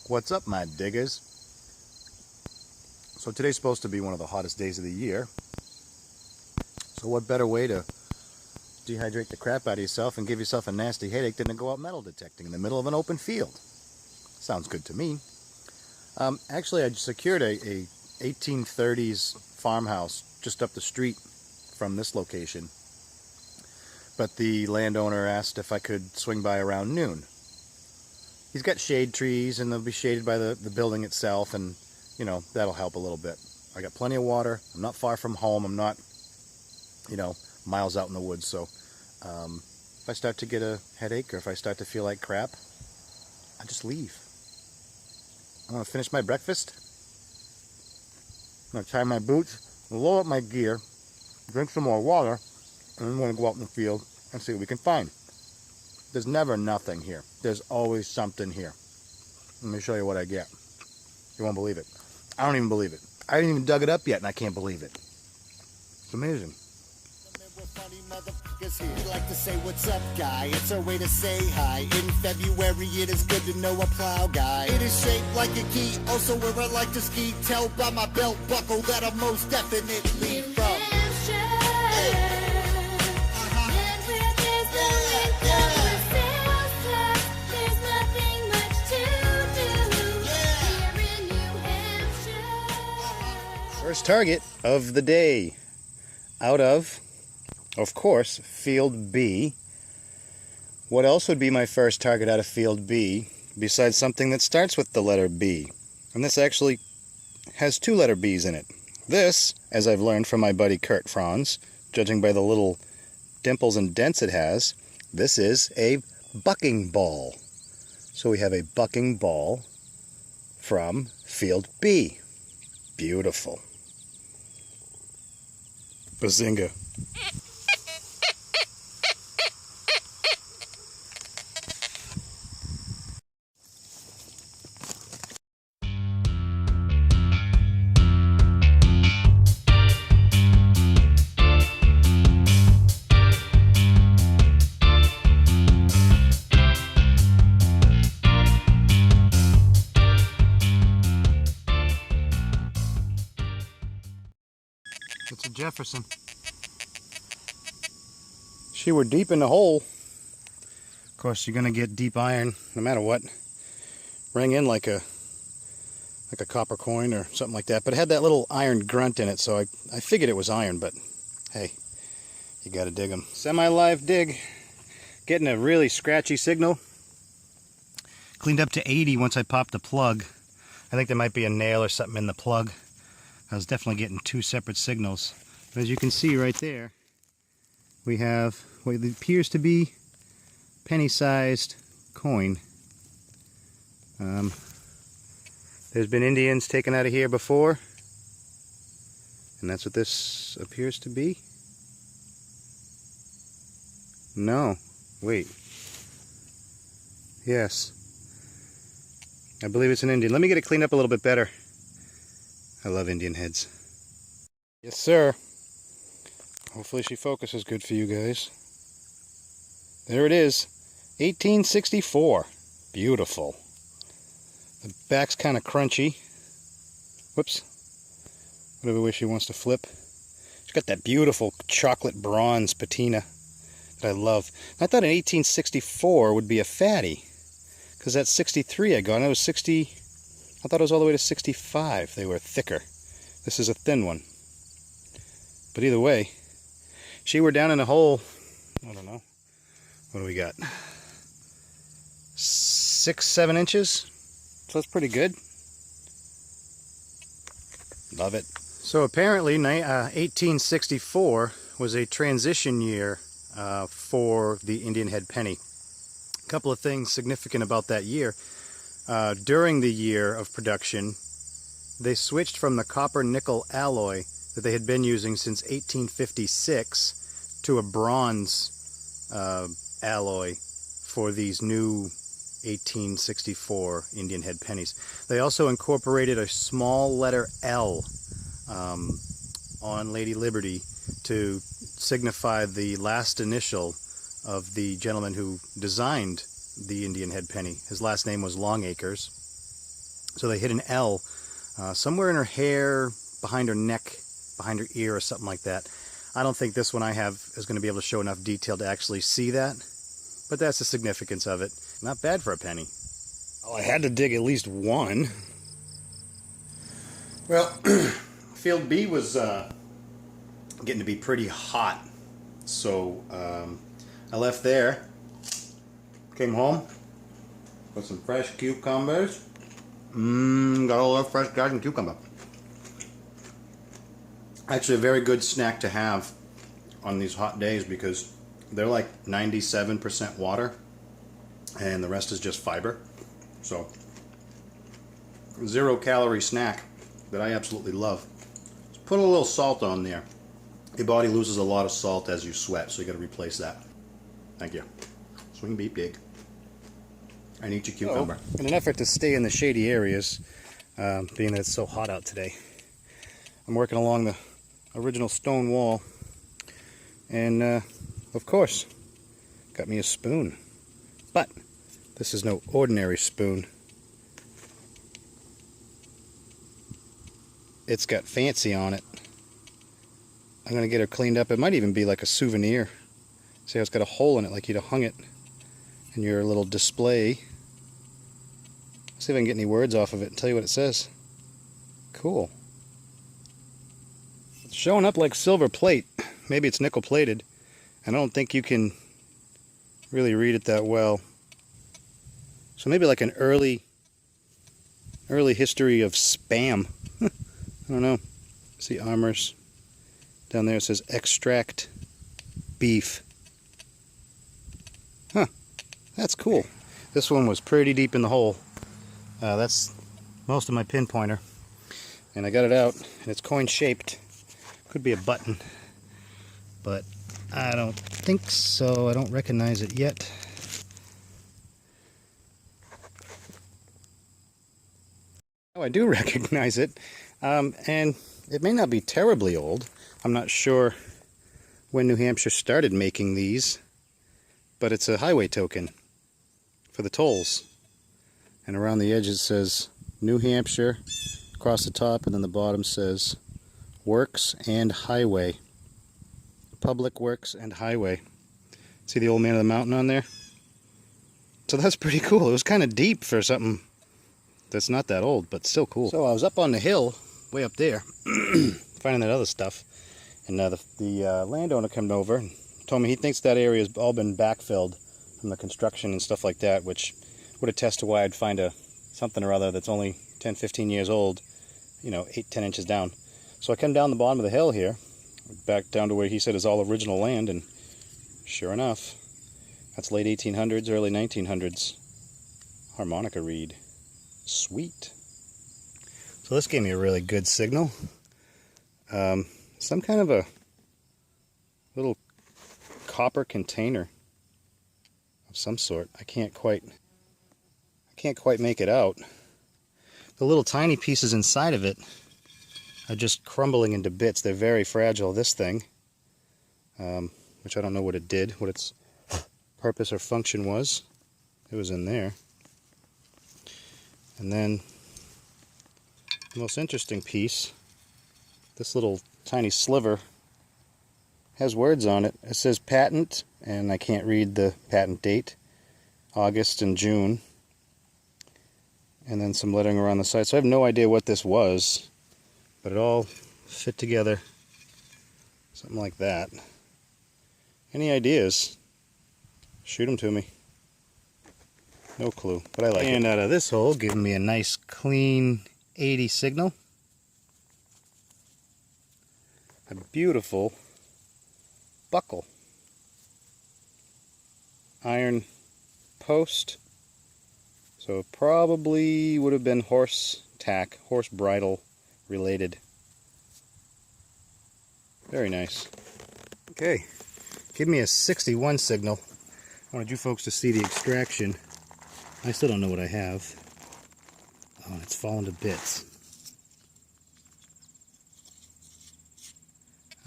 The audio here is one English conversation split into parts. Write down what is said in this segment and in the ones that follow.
What's up, my diggers? So today's supposed to be one of the hottest days of the year. So what better way to dehydrate the crap out of yourself and give yourself a nasty headache than to go out metal detecting in the middle of an open field? Sounds good to me. Actually, I secured a 1830s farmhouse just up the street from this location. But the landowner asked if I could swing by around noon. He's got shade trees and they'll be shaded by the building itself, and you know, that'll help a little bit. I got plenty of water. I'm not far from home. I'm not, you know, miles out in the woods. So if I start to get a headache or if I start to feel like crap, I just leave. I'm going to finish my breakfast. I'm going to tie my boots, load up my gear, drink some more water, and then I'm going to go out in the field and see what we can find. There's never nothing here. There's always something here. Let me show you what I get. You won't believe it. I don't even believe it. I haven't even dug it up yet and I can't believe it. It's amazing. We like to say what's up, guy. It's our way to say hi. In February it is good to know a plow guy. It is shaped like a key, also where I like to ski. Tell by my belt buckle that I'm most definitely from. First target of the day out of course, Field B. What else would be my first target out of Field B besides something that starts with the letter B? And this actually has two letter B's in it. This, as I've learned from my buddy Kurt Franz, judging by the little dimples and dents it has, this is a bucking ball. So we have a bucking ball from Field B. Beautiful. Bazinga. It's a Jefferson. She were deep in the hole. Of course, you're gonna get deep iron no matter what. Rang in like a copper coin or something like that, but it had that little iron grunt in it, so I figured it was iron. But hey, you gotta dig them. Semi-live dig. Getting a really scratchy signal. Cleaned up to 80 once I popped the plug. I think there might be a nail or something in the plug. I was definitely getting two separate signals. But as you can see right there, we have what appears to be penny-sized coin. There's been Indians taken out of here before, and that's what this appears to be. No, wait. Yes. I believe it's an Indian. Let me get it cleaned up a little bit better. I love Indian heads. Yes, sir. Hopefully she focuses good for you guys. There it is. 1864. Beautiful. The back's kind of crunchy. Whoops. Whatever way she wants to flip. She's got that beautiful chocolate bronze patina that I love. I thought an 1864 would be a fatty, because that's 63 I got, and it was 60... I thought it was all the way to 65. They were thicker. This is a thin one. But either way, she were down in a hole, I don't know, what do we got? 6-7 inches? So that's pretty good. Love it. So apparently 1864 was a transition year for the Indian head penny. A couple of things significant about that year. During the year of production, they switched from the copper-nickel alloy that they had been using since 1856 to a bronze alloy for these new 1864 Indian head pennies. They also incorporated a small letter L on Lady Liberty to signify the last initial of the gentleman who designed the Indian head penny. His last name was Longacres. So they hit an L somewhere in her hair, behind her neck, behind her ear, or something like that. I don't think this one I have is going to be able to show enough detail to actually see that, but that's the significance of it. Not bad for a penny. Oh, I had to dig at least one. Well, field B was getting to be pretty hot, so I left there, came home with some fresh cucumbers. Got all that fresh garden cucumber. Actually, a very good snack to have on these hot days because they're like 97% water and the rest is just fiber. So, 0-calorie snack that I absolutely love. Just put a little salt on there. Your body loses a lot of salt as you sweat, so you got to replace that. Thank you. Swing beep dig. And eat your cucumber. In an effort to stay in the shady areas, being that it's so hot out today, I'm working along the original stone wall, and of course got me a spoon, but this is no ordinary spoon. It's got fancy on it. I'm gonna get her cleaned up. It might even be like a souvenir. See how it's got a hole in it, like you'd have hung it in your little display. See if I can get any words off of it and tell you what it says. Cool. It's showing up like silver plate. Maybe it's nickel plated. And I don't think you can really read it that well. So maybe like an early history of spam. I don't know. See armors. Down there it says extract beef. Huh. That's cool. This one was pretty deep in the hole. That's most of my pinpointer. And I got it out, and it's coin shaped. Could be a button, but I don't think so. I don't recognize it yet. Oh, I do recognize it. And it may not be terribly old. I'm not sure when New Hampshire started making these, but it's a highway token for the tolls. And around the edge it says New Hampshire across the top, and then the bottom says Works and Highway. Public Works and Highway. See the old man of the mountain on there? So that's pretty cool. It was kind of deep for something that's not that old, but still cool. So I was up on the hill, way up there, finding that other stuff. And the landowner came over and told me he thinks that area has all been backfilled from the construction and stuff like that, which would attest to why I'd find something or other that's only 10, 15 years old, 8, 10 inches down. So I come down the bottom of the hill here, back down to where he said is all original land, and sure enough, that's late 1800s, early 1900s harmonica reed. Sweet. So this gave me a really good signal. Some kind of a little copper container of some sort. I can't quite make it out. The little tiny pieces inside of it are just crumbling into bits. They're very fragile. This thing, which I don't know what it did, what its purpose or function was. It was in there. And then the most interesting piece, this little tiny sliver, has words on it. It says patent, and I can't read the patent date, August and June. And then some lettering around the side. So I have no idea what this was, but it all fit together. Something like that. Any ideas? Shoot them to me. No clue, but I like it. And out of this hole, giving me a nice clean 80 signal. A beautiful buckle. Iron post. So it probably would have been horse tack, horse bridle related. Very nice. Okay, give me a 61 signal. I wanted you folks to see the extraction. I still don't know what I have. Oh, and it's fallen to bits.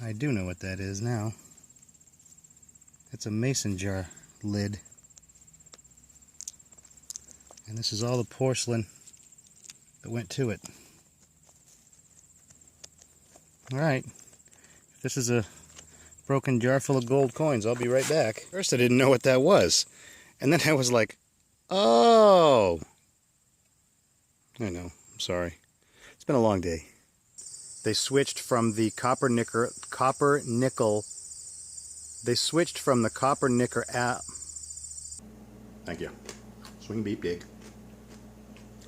I do know what that is now. It's a mason jar lid. And this is all the porcelain that went to it. Alright, this is a broken jar full of gold coins. I'll be right back. First I didn't know what that was. And then I was like, oh! I know, I'm sorry. It's been a long day. They switched from the copper nickel app. Thank you. Swing beep dig.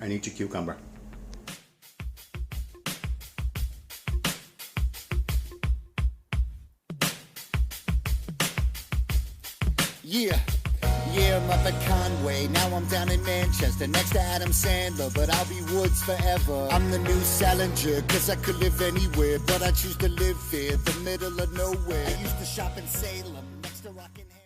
I need your cucumber. Yeah, I'm up at Conway, now I'm down in Manchester, next to Adam Sandler, but I'll be Woods forever. I'm the new Salinger, cause I could live anywhere, but I choose to live here, the middle of nowhere. I used to shop in Salem, next to Rockin'